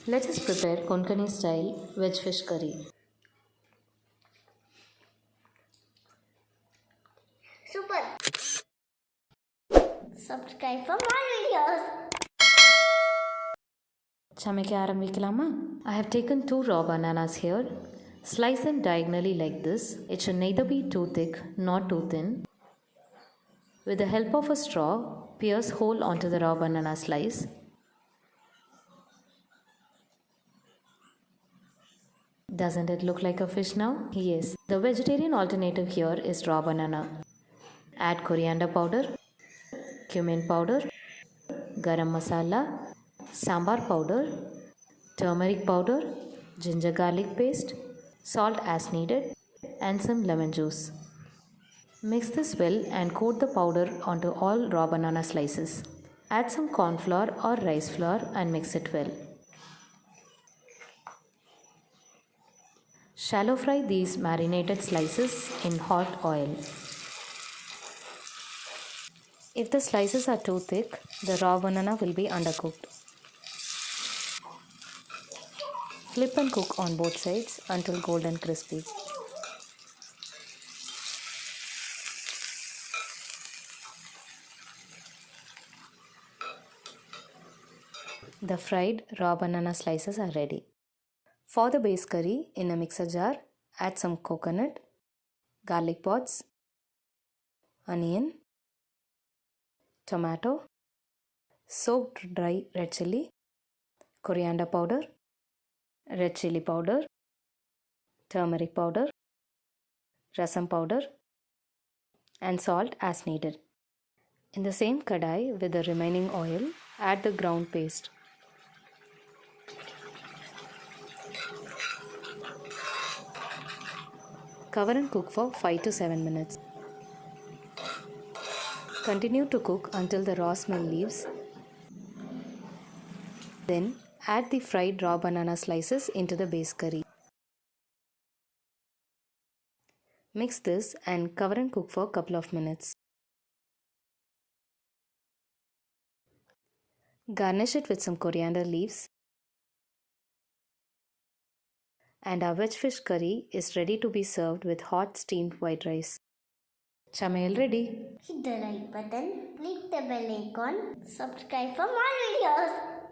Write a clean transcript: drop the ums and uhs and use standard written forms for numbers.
Let us prepare Konkani style veg fish curry. Super! Subscribe for more videos. சமைக்க ஆரம்பிக்கலாமா? I have taken 2 raw bananas here. Slice them diagonally like this. It should neither be too thick nor too thin. With the help of a straw, pierce hole onto the raw banana slice. Doesn't it look like a fish now? Yes. The vegetarian alternative here is raw banana. Add coriander powder, cumin powder, garam masala, sambar powder, turmeric powder, ginger garlic paste, salt as needed, and some lemon juice. Mix this well and coat the powder onto all raw banana slices. Add some corn flour or rice flour and mix it well. Shallow fry these marinated slices in hot oil. If the slices are too thick, the raw banana will be undercooked. Flip and cook on both sides until golden crispy. The fried raw banana slices are ready. For the base curry, in a mixer jar, add some coconut, garlic pods, onion, tomato, soaked dry red chili, coriander powder, red chili powder, turmeric powder, rasam powder, and salt as needed. In the same kadai with the remaining oil, add the ground paste. Cover and cook for 5 to 7 minutes. Continue to cook until the raw smell leaves. Then add the fried raw banana slices into the base curry. Mix this and cover and cook for a couple of minutes. Garnish it with some coriander leaves. And our veg fish curry is ready to be served with hot steamed white rice. Chamayal ready. Hit the like button, click the bell icon, subscribe for more videos.